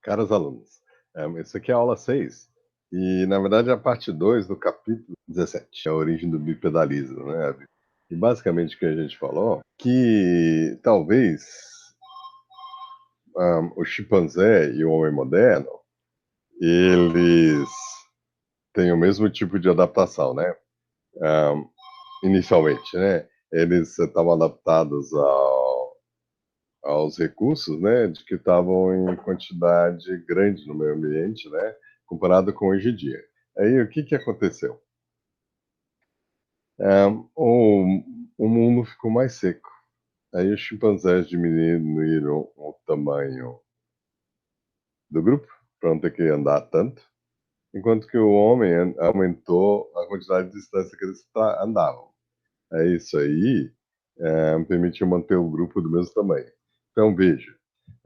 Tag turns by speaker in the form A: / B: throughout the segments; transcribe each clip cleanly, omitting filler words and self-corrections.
A: Caros alunos, isso aqui é a aula 6 e, na verdade, é a parte 2 do capítulo 17, a origem do bipedalismo, né? E basicamente o que a gente falou, que talvez o chimpanzé e o homem moderno, eles têm o mesmo tipo de adaptação, né? Ahm, Inicialmente, né? Eles estavam adaptados aos recursos, né, de que estavam em quantidade grande no meio ambiente, né, comparado com hoje em dia. Aí o que que aconteceu? É, o, o mundo ficou mais seco. Aí os chimpanzés diminuíram o tamanho do grupo para não ter que andar tanto, enquanto que o homem aumentou a quantidade de distância que eles andavam. É isso aí, permitiu manter o grupo do mesmo tamanho. Então veja,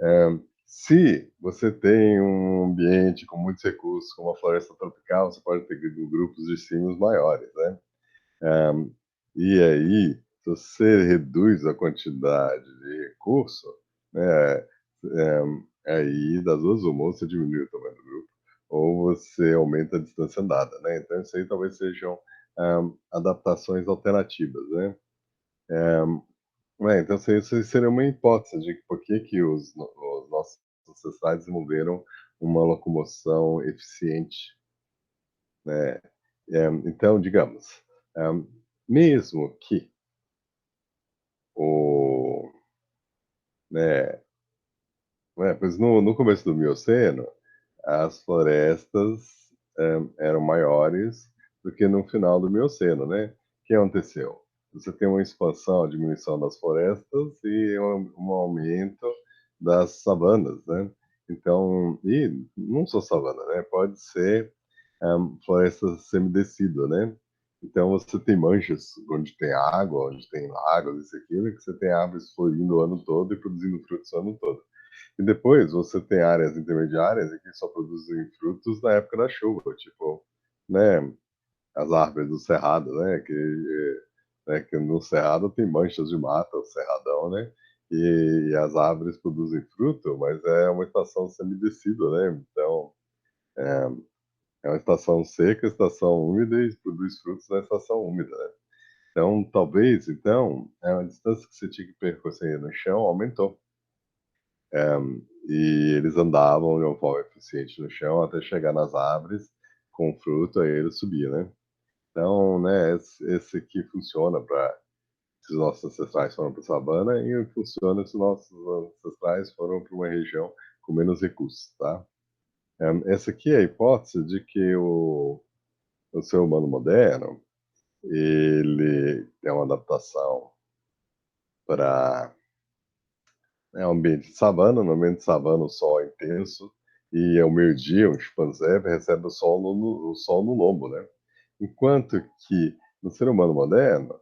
A: É, se você tem um ambiente com muitos recursos, como a floresta tropical, você pode ter grupos de símios maiores, né? E aí, se você reduz a quantidade de recurso, né, aí das duas uma, ou você diminui o tamanho do grupo, ou você aumenta a distância andada, né? Então isso aí talvez sejam adaptações alternativas, né? Então, isso seria uma hipótese de por que os nossos ancestrais desenvolveram uma locomoção eficiente, né? Então, digamos, é, mesmo que o, né, pois no começo do Mioceno, as florestas eram maiores do que no final do Mioceno, né? O que aconteceu? Você tem uma expansão, a diminuição das florestas e um aumento das savanas, né? Então, e não só savana, né? Pode ser floresta semidecida, né? Então você tem manchas onde tem água, onde tem lagos, isso e aquilo, que você tem árvores florindo o ano todo e produzindo frutos o ano todo. E depois você tem áreas intermediárias que só produzem frutos na época da chuva, tipo, né, as árvores do cerrado, que no cerrado tem manchas de mata, o cerradão, né? E as árvores produzem fruto, mas é uma estação semidescida, né? Então, é uma estação seca, estação úmida e produz frutos na estação úmida, né? Então, talvez, a distância que você tinha que percorrer no chão aumentou. E eles andavam de uma forma eficiente no chão até chegar nas árvores com fruto, aí ele subia, né? Então, né, esse aqui funciona para se os nossos ancestrais foram para a savana e funciona se os nossos ancestrais foram para uma região com menos recursos, tá? Essa aqui é a hipótese de que o ser humano moderno, ele tem uma adaptação para um ambiente de savana. No ambiente de savana o sol é intenso e ao meio-dia um chimpanzé recebe o sol no lombo, né? Enquanto que no ser humano moderno,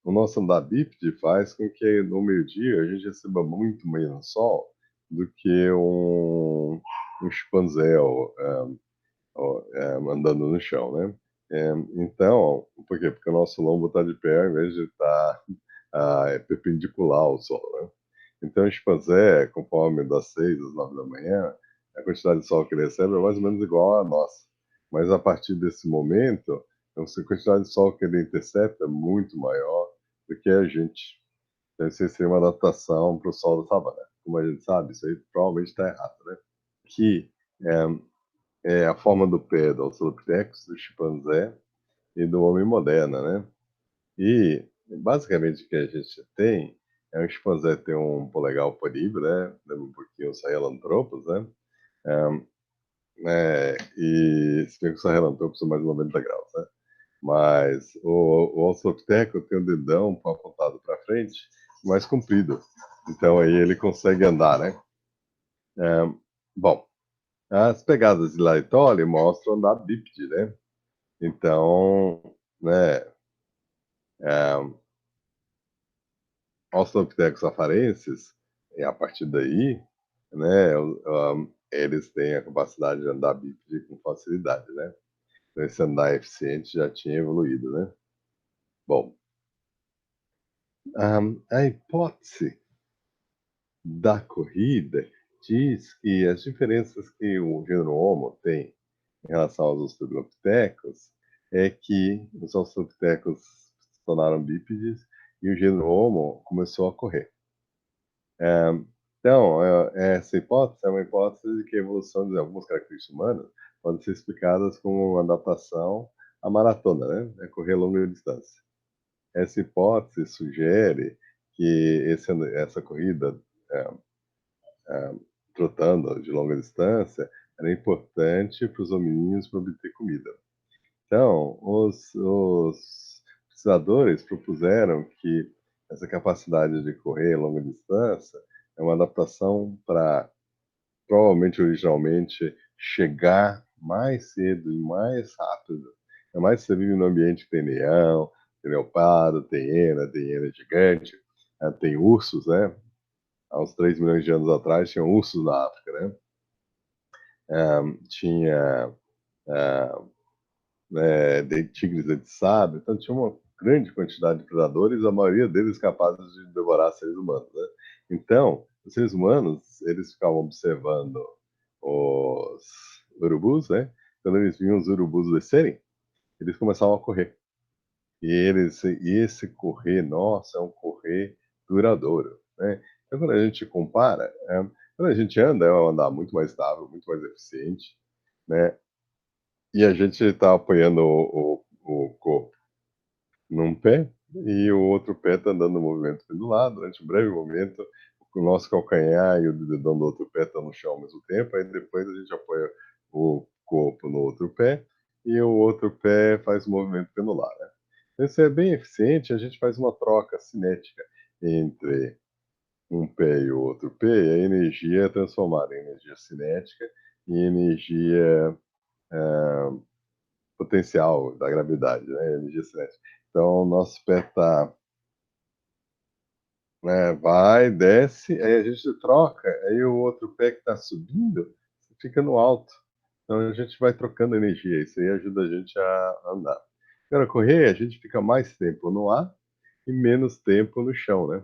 A: o nosso andar bípede faz com que no meio-dia a gente receba muito menos sol do que um chimpanzé andando no chão, né? Então, por quê? Porque o nosso lombo está de pé ao invés de estar perpendicular ao sol, né? Então, o chimpanzé, conforme das 6 às 9 da manhã, a quantidade de sol que ele recebe é mais ou menos igual à nossa. Mas a partir desse momento, a quantidade de sol que ele intercepta é muito maior do que a gente. Então, isso seria uma adaptação para o sol da savana. Como a gente sabe, isso aí provavelmente está errado, né? Que é a forma do pé do Australopithecus, do chimpanzé e do homem moderno, né? E basicamente o que a gente tem é um chimpanzé tem um polegar oponível, né? Lembra um pouquinho os Sahelanthropus, né? E se bem que os Sahelanthropus são mais de 90 graus, né? Mas o Australopithecus tem o dedão apontado para frente, mais comprido. Então aí ele consegue andar, né? É, bom, as pegadas de Laetoli mostram andar bípede, né? Então, né, é, Australopithecus afarensis, e a partir daí, né, eles têm a capacidade de andar bípede com facilidade, né? Então, esse andar eficiente já tinha evoluído, né? Bom, a hipótese da corrida diz que as diferenças que o gênero Homo tem em relação aos australopitecos é que os australopitecos se tornaram bípedes e o gênero Homo começou a correr. Então, essa hipótese é uma hipótese de que a evolução de algumas características humanas pode ser explicadas como uma adaptação à maratona, né? A correr longa distância. Essa hipótese sugere que essa corrida é, é, trotando de longa distância era importante para os hominídeos para obter comida. Então, os pesquisadores propuseram que essa capacidade de correr a longa distância é uma adaptação para, provavelmente, originalmente, chegar mais cedo e mais rápido. É mais você vive no ambiente que tem leão, tem leopardo, tem hiena gigante, tem ursos, né? Há uns 3 milhões de anos atrás tinha ursos na África, né? Tinha de tigres de sabre, então tinha uma grande quantidade de predadores, a maioria deles capazes de devorar seres humanos, né? Então, os seres humanos, eles ficavam observando os urubus, né? Quando eles viam os urubus descerem, eles começavam a correr. E esse correr, nossa, é um correr duradouro, né? Então, quando a gente compara, quando a gente anda, é um andar muito mais estável, muito mais eficiente, né? E a gente está apoiando o corpo num pé e o outro pé está dando movimento pendulado. Durante um breve momento, o nosso calcanhar e o dedão do outro pé estão no chão ao mesmo tempo. Aí depois a gente apoia o corpo no outro pé e o outro pé faz o movimento pendular, né? Isso é bem eficiente. A gente faz uma troca cinética entre um pé e o outro pé. E a energia é transformada em energia cinética e energia potencial da gravidade, né? Energia cinética. Então, o nosso pé está, né, vai, desce, aí a gente troca, aí o outro pé que está subindo fica no alto. Então a gente vai trocando energia, isso aí ajuda a gente a andar. Agora, correr, a gente fica mais tempo no ar e menos tempo no chão, né?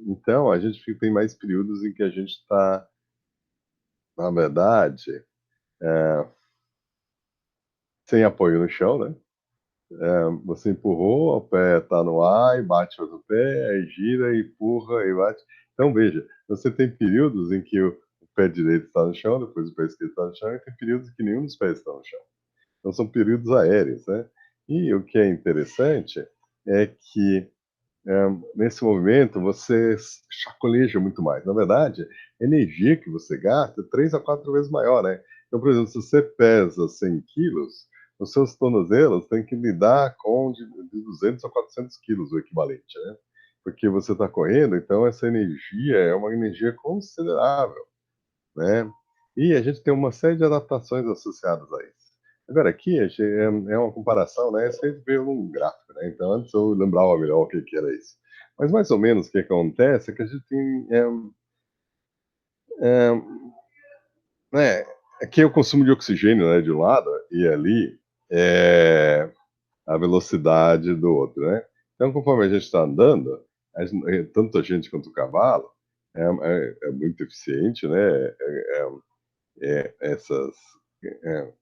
A: Então a gente tem mais períodos em que a gente está, na verdade, é, sem apoio no chão, né? Você empurrou, o pé está no ar e bate outro pé, aí gira, empurra e bate. Então, veja, você tem períodos em que o pé direito está no chão, depois o pé esquerdo está no chão, e tem períodos em que nenhum dos pés está no chão. Então, são períodos aéreos, né? E o que é interessante é que nesse movimento você chacoalheja muito mais. Na verdade, a energia que você gasta é 3 a 4 vezes maior, né? Então, por exemplo, se você pesa 100 quilos, os seus tornozelos têm que lidar com de 200 a 400 quilos o equivalente, né? Porque você está correndo, então essa energia é uma energia considerável, né? E a gente tem uma série de adaptações associadas a isso. Agora, aqui é uma comparação, né? Você veio num gráfico, né? Então, antes eu lembrava melhor o que, que era isso. Mas, mais ou menos, o que acontece é que a gente tem... é, né, aqui é o consumo de oxigênio, né, de um lado, e ali é a velocidade do outro, né? Então, conforme a gente está andando, tanto a gente quanto o cavalo é muito eficiente, né? Essas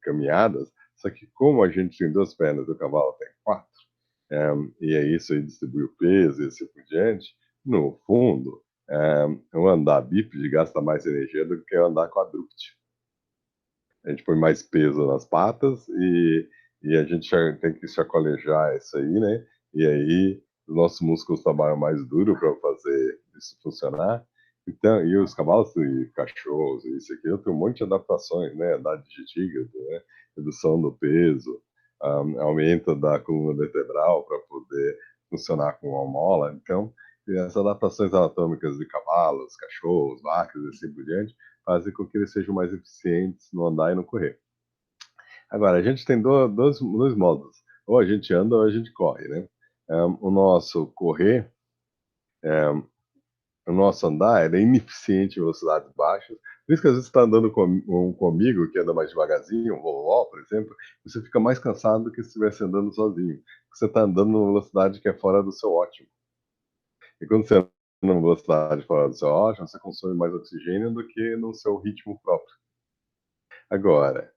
A: caminhadas, só que como a gente tem 2 pernas e o cavalo tem 4, é, e é isso aí distribui o peso e assim por diante, no fundo, o andar bípede gasta mais energia do que o andar quadrúpede. A gente põe mais peso nas patas e a gente tem que chacoalhejar isso aí, né? E aí os nossos músculos trabalham mais duro para fazer isso funcionar. Então, e os cavalos e cachorros, isso aqui, tem um monte de adaptações, né? Andar de tigre, né? Redução do peso, aumento da coluna vertebral para poder funcionar com uma mola. Então, as adaptações anatômicas de cavalos, cachorros, vacas e assim por diante fazem com que eles sejam mais eficientes no andar e no correr. Agora, a gente tem dois modos. Ou a gente anda ou a gente corre, né? O nosso correr, o nosso andar, ele é ineficiente em velocidades baixas. Por isso que às vezes você está andando comigo, que anda mais devagarzinho, um vovó, por exemplo, você fica mais cansado do que se estivesse andando sozinho. Você está andando numa velocidade que é fora do seu ótimo. E quando você numa velocidade fora do seu ótimo, você consome mais oxigênio do que no seu ritmo próprio. Agora,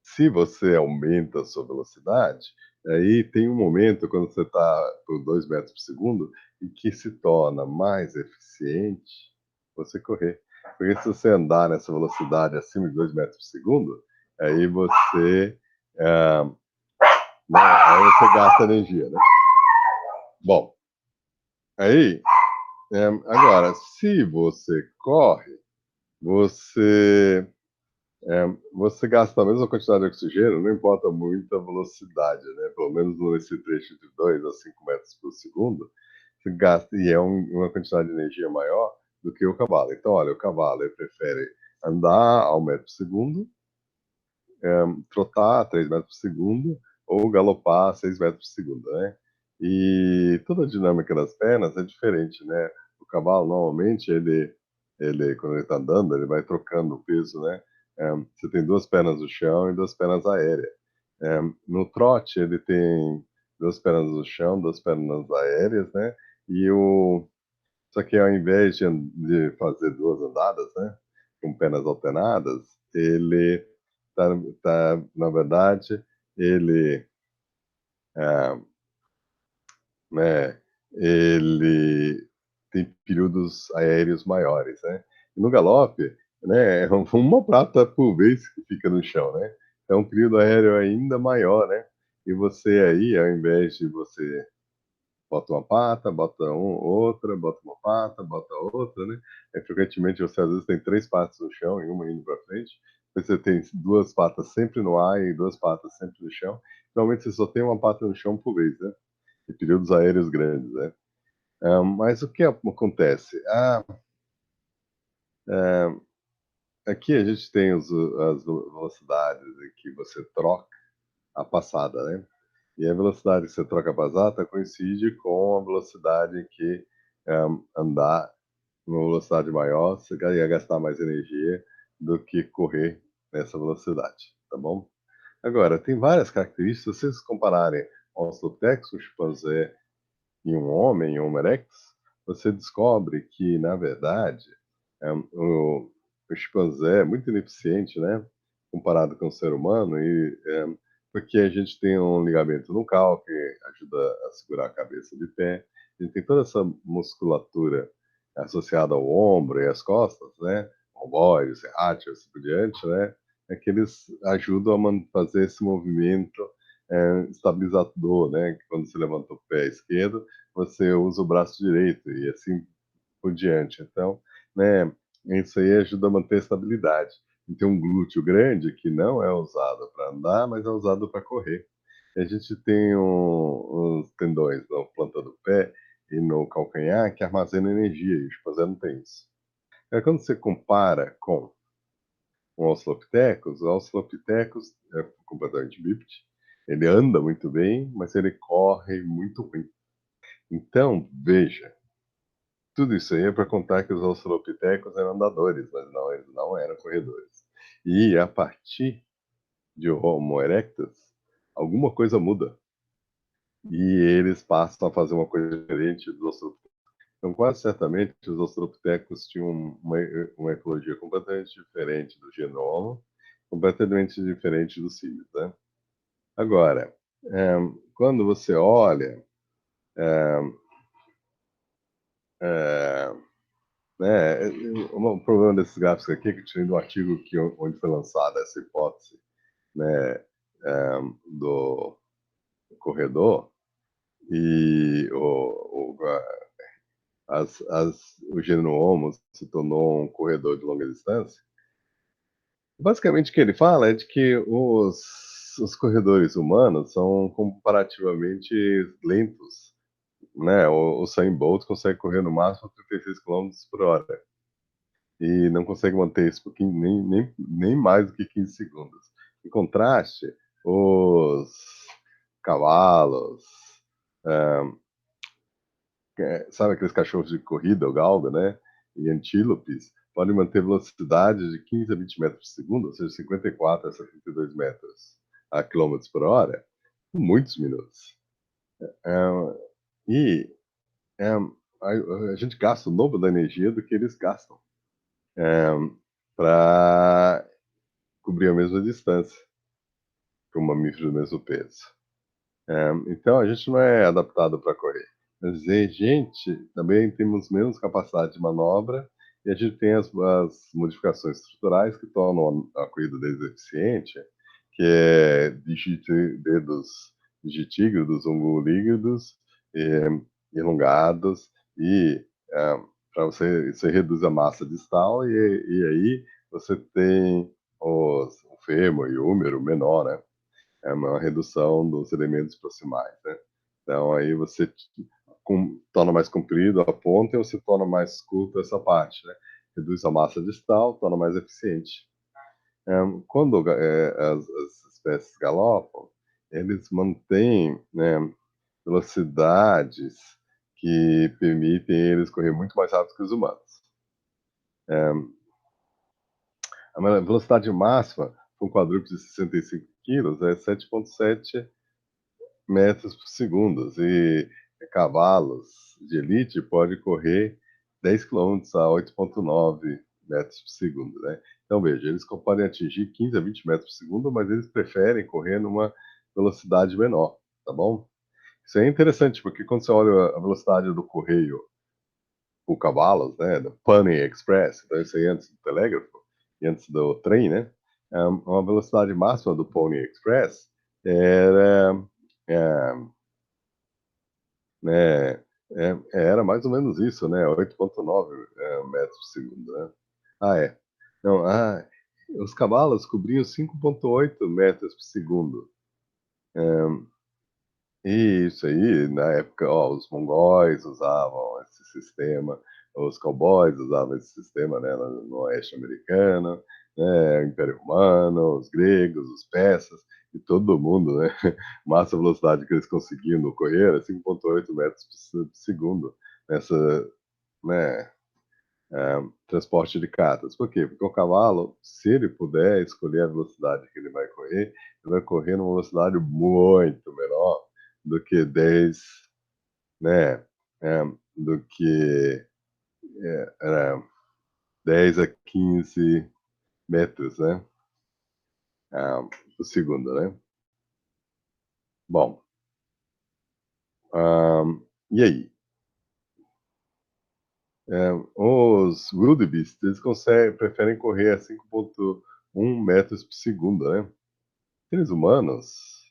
A: se você aumenta a sua velocidade, aí tem um momento quando você está por 2 metros por segundo em que se torna mais eficiente você correr. Porque se você andar nessa velocidade acima de 2 metros por segundo, aí você, aí você gasta energia, né? Bom, aí, agora, se você corre, você você gasta a mesma quantidade de oxigênio, não importa muito a velocidade, né? Pelo menos nesse trecho de 2 a 5 metros por segundo, você gasta, e é uma quantidade de energia maior do que o cavalo. Então, olha, o cavalo ele prefere andar ao metro por segundo, trotar a 3 metros por segundo, ou galopar a 6 metros por segundo, né? E toda a dinâmica das pernas é diferente, né? O cavalo, normalmente, quando ele está andando, ele vai trocando o peso, né? Você tem duas pernas no chão e duas pernas aéreas. No trote, ele tem duas pernas no chão, duas pernas aéreas, né? E o Só que ao invés de fazer duas andadas, né, com pernas alternadas, ele tá, na verdade, ele, é, né, ele tem períodos aéreos maiores, né? E no galope, né, é uma prata por vez que fica no chão, né? É um período aéreo ainda maior, né? E você aí, ao invés de você bota uma pata, outra, bota uma pata, bota outra, né? Frequentemente você às vezes tem três patas no chão e uma indo para frente. Você tem duas patas sempre no ar e duas patas sempre no chão. Normalmente você só tem uma pata no chão por vez, né? Em períodos aéreos grandes, né? Mas o que acontece? Aqui a gente tem as velocidades em que você troca a passada, né? E a velocidade que você troca a passada coincide com a velocidade que andar numa velocidade maior, você ia gastar mais energia do que correr nessa velocidade, tá bom? Agora, tem várias características, se vocês compararem o Australopithecus, o chimpanzé e um homem, um Homo erectus, você descobre que, na verdade, o chimpanzé é muito ineficiente, né? Comparado com o ser humano, porque a gente tem um ligamento nucal que ajuda a segurar a cabeça de pé, a gente tem toda essa musculatura associada ao ombro e às costas, né? Ombóide, serrátil, assim por diante, né? É que eles ajudam a fazer esse movimento estabilizador, né? Que quando você levanta o pé esquerdo, você usa o braço direito e assim por diante. Então, né, isso aí ajuda a manter a estabilidade. E tem um glúteo grande que não é usado para andar, mas é usado para correr. E a gente tem os tendões na planta do pé e no calcanhar que armazenam energia, e o chimpanzé não tem isso. Quando você compara com o Australopithecus é completamente bípede, ele anda muito bem, mas ele corre muito ruim. Então, veja, tudo isso aí é para contar que os australopitecos eram andadores, mas não, eles não eram corredores. E a partir de Homo erectus, alguma coisa muda. E eles passam a fazer uma coisa diferente dos australopitecos. Então, quase certamente, os australopitecos tinham uma ecologia completamente diferente do genoma, completamente diferente dos símios, né? Agora, quando você olha, é, né, o problema desses gráficos aqui é que tirei do artigo onde foi lançada essa hipótese, né, do corredor e o gênero Homo se tornou um corredor de longa distância. Basicamente, o que ele fala é de que os corredores humanos são comparativamente lentos, né? O Usain Bolt consegue correr no máximo 36 quilômetros por hora e não consegue manter isso por nem mais do que 15 segundos. Em contraste, os cavalos, sabe aqueles cachorros de corrida, o galgo, né? E antílopes, podem manter velocidades de 15 a 20 metros por segundo, ou seja, 54 a 72 metros a quilômetros por hora, por muitos minutos. É, e a gente gasta o dobro da energia do que eles gastam para cobrir a mesma distância para um mamífero do mesmo peso. Então, a gente não é adaptado para correr. Mas a gente também temos menos capacidade de manobra e a gente tem as modificações estruturais que tornam a corrida deles eficiente, que é dedos digitígrados, ungulígrados, elongados e para você reduz a massa distal e aí você tem o fêmur e o húmero menor, né? É uma redução dos elementos proximais, né? Então aí você torna mais comprido a ponta e você torna mais curto essa parte, né? Reduz a massa distal, torna mais eficiente. Quando as espécies galopam, eles mantêm, né, velocidades que permitem eles correr muito mais rápido que os humanos. A velocidade máxima para um quadrúpede de 65 quilos é 7,7 metros por segundo e cavalos de elite pode correr 10 quilômetros a 8,9 metros por segundo, né? Então, veja, eles podem atingir 15 a 20 metros por segundo, mas eles preferem correr numa velocidade menor, tá bom? Isso é interessante, porque quando você olha a velocidade do correio por cavalos, né, do Pony Express, então isso aí antes do telégrafo e antes do trem, né, uma velocidade máxima do Pony Express era é, né, era mais ou menos isso, né? 8,9 metros por segundo, né? Ah, é. Não, os cavalos cobriam 5,8 metros por segundo. E isso aí, na época, ó, os mongóis usavam esse sistema, os cowboys usavam esse sistema, né, no oeste americano, né, o Império Romano, os gregos, os persas, e todo mundo, né, máxima velocidade que eles conseguiam no correr era 5,8 metros por segundo, nessa, né, transporte de cartas. Por quê? Porque o cavalo, se ele puder escolher a velocidade que ele vai correr numa velocidade muito menor do que 10, né? Do que era 10 a 15 metros, né? Por segundo, né? Bom, e aí? Os wildebeest, eles preferem correr a 5,1 metros por segundo, né? Seres humanos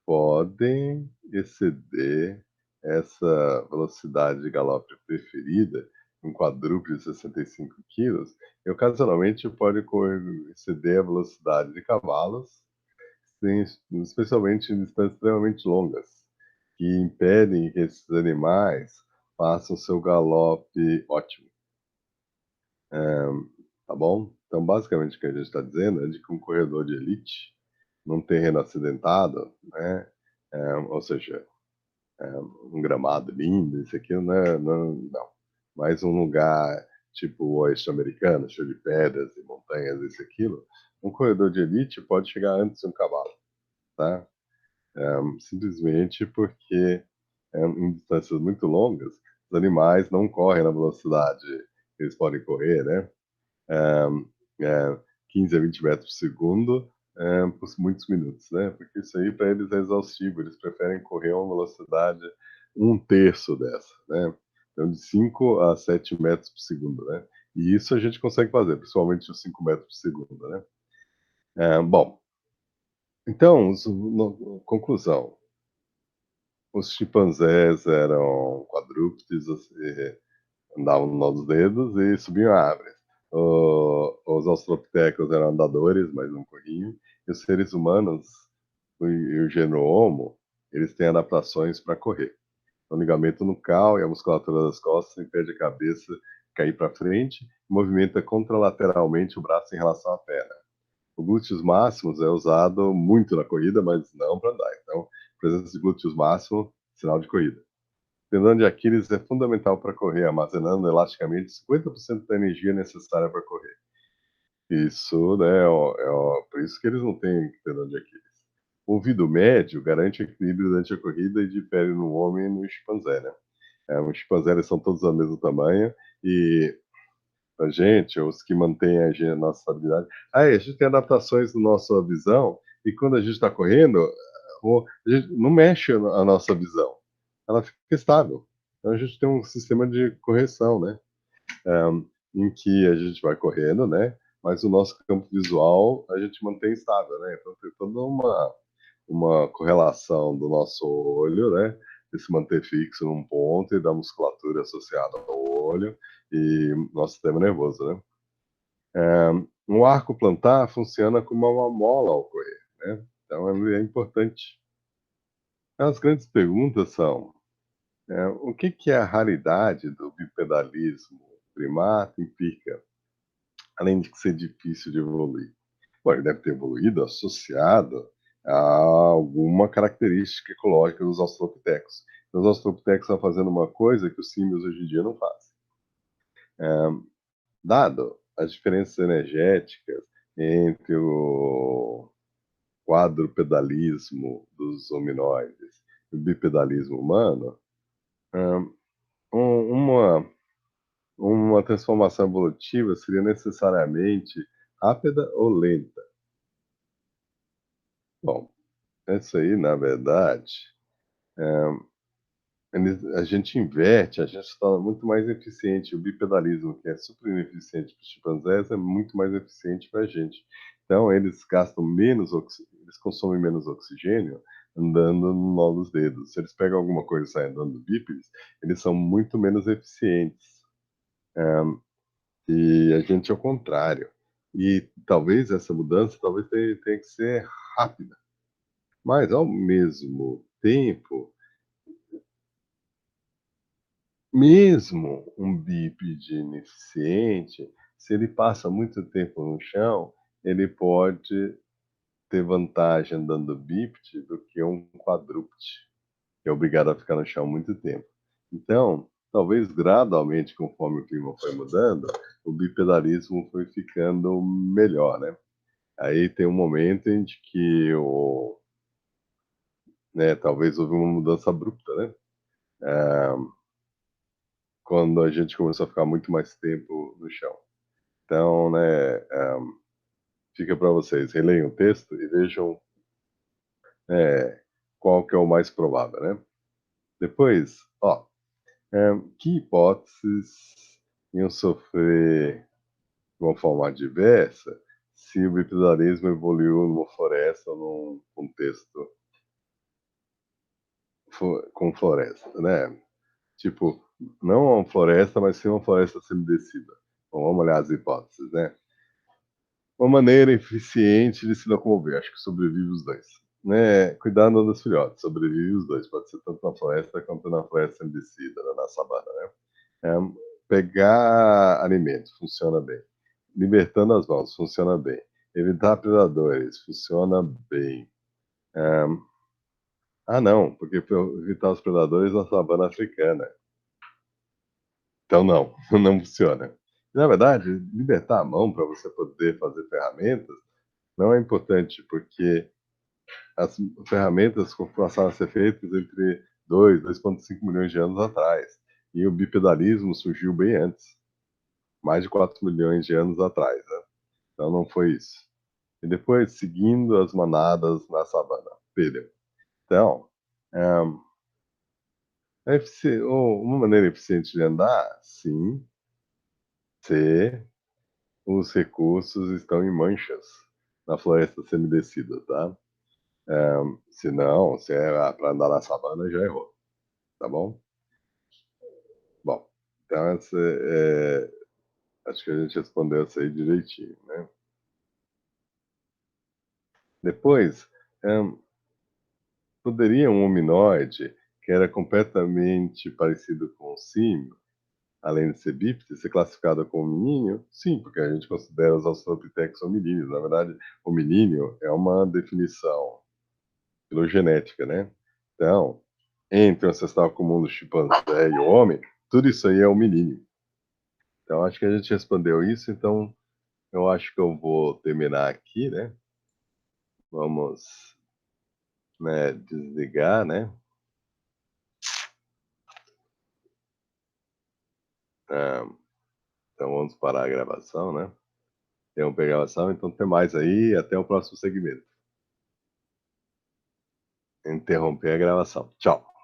A: podem exceder essa velocidade de galope preferida, um quadrúpede de 65 quilos, e ocasionalmente pode exceder a velocidade de cavalos, especialmente em distâncias extremamente longas, que impedem que esses animais façam seu galope ótimo. Tá bom? Então, basicamente, o que a gente está dizendo é de que um corredor de elite, num terreno acidentado, né, ou seja, um gramado lindo, isso aqui não. Mas um lugar tipo o oeste americano, cheio de pedras e montanhas, isso e aquilo, um corredor de elite pode chegar antes de um cavalo, tá? Simplesmente porque em distâncias muito longas, os animais não correm na velocidade que eles podem correr, né? É, 15 a 20 metros por segundo por muitos minutos, né? Porque isso aí para eles é exaustivo, eles preferem correr a uma velocidade um terço dessa, né? Então de 5 a 7 metros por segundo, né? E isso a gente consegue fazer, principalmente os 5 metros por segundo, né? Bom, então, conclusão, os chimpanzés eram quadrúpedes, andavam nos dedos e subiam árvores. Os australopitecos eram andadores, mas não corriam. E os seres humanos, o gênero Homo, eles têm adaptações para correr. O ligamento nucal e a musculatura das costas impede a cabeça cair para frente e movimenta contralateralmente o braço em relação à perna. O glúteos máximos é usado muito na corrida, mas não para andar. Então, presença de glúteos máximo, sinal de corrida. O tendão de Aquiles é fundamental para correr, armazenando elasticamente 50% da energia necessária para correr. Isso, né, por isso que eles não têm tendão de Aquiles. O ouvido médio garante equilíbrio durante a corrida e difere no homem e no chimpanzé, né? Os chimpanzés eles são todos do mesmo tamanho e a gente, os que mantêm a nossa estabilidade. Aí a gente tem adaptações na nossa visão e quando a gente está correndo, a gente não mexe a nossa visão, ela fica estável. Então a gente tem um sistema de correção, né? Em que a gente vai correndo, né? Mas o nosso campo visual a gente mantém estável, né? Então tem toda uma correlação do nosso olho, né? De se manter fixo num ponto e da musculatura associada ao olho e nosso sistema nervoso, né? Um arco plantar funciona como uma mola ao correr, né? Então é importante. As grandes perguntas são: o que que a raridade do bipedalismo primata implica, além de ser difícil de evoluir? Bom, ele deve ter evoluído associado a alguma característica ecológica dos australopitecos. Então, os australopitecos estão fazendo uma coisa que os símios hoje em dia não fazem. Dado as diferenças energéticas entre o quadrupedalismo dos hominoides e o bipedalismo humano, um- uma, uma transformação evolutiva seria necessariamente rápida ou lenta? Bom, isso aí, na verdade, a gente inverte, a gente se torna muito mais eficiente. O bipedalismo, que é super ineficiente para os chimpanzés, é muito mais eficiente para a gente. Então, eles gastam menos, eles consomem menos oxigênio andando no nó dos dedos. Se eles pegam alguma coisa e saem andando bípedes, eles são muito menos eficientes. E a gente é o contrário. E talvez essa mudança talvez tenha que ser rápida. Mas, ao mesmo tempo, mesmo um bípede ineficiente, se ele passa muito tempo no chão, ele pode ter vantagem andando bípede do que um quadrúpede, que é obrigado a ficar no chão muito tempo. Então, talvez gradualmente, conforme o clima foi mudando, o bipedalismo foi ficando melhor, né? Aí tem um momento em que talvez houve uma mudança abrupta, né? Quando a gente começou a ficar muito mais tempo no chão. Então, né, fica para vocês, releiam o texto e vejam qual que é o mais provável, né? Depois, que hipóteses iam sofrer de uma forma adversa se o bipedalismo evoluiu numa floresta ou num contexto com floresta, né? Tipo, não uma floresta, mas sim uma floresta semidescida. Bom, vamos olhar as hipóteses, né? Uma maneira eficiente de se locomover, acho que sobrevive os dois. Né? Cuidando dos filhotes, sobrevive os dois, pode ser tanto na floresta quanto na floresta embicida, na sabana, né? Pegar alimento, funciona bem. Libertando as mãos, funciona bem. Evitar predadores, funciona bem. Não, porque para evitar os predadores na savana africana. Então não, não funciona. Na verdade, libertar a mão para você poder fazer ferramentas não é importante, porque as ferramentas passaram a ser feitas entre 2,5 milhões de anos atrás. E o bipedalismo surgiu bem antes, mais de 4 milhões de anos atrás, né? Então não foi isso. E depois, seguindo as manadas na savana. Perdeu. Então, uma maneira eficiente de andar, sim, se os recursos estão em manchas na floresta semidescida, tá? Se não, se é para andar na savana, já errou, tá bom? Bom, então acho que a gente respondeu essa aí direitinho, né? Depois, poderia um hominoide que era completamente parecido com o símio, além de ser bípede, ser classificado como hominídeo? Sim, porque a gente considera os australopithecus hominídeos. Na verdade, hominídeo é uma definição filogenética, né? Então, entre o ancestral comum do chimpanzé e o homem, tudo isso aí é hominídeo. Então, acho que a gente respondeu isso, então eu acho que eu vou terminar aqui, né? Vamos, né, desligar, né? É, então vamos parar a gravação, né? Interromper a gravação, então até mais aí, até o próximo segmento. Interromper a gravação. Tchau.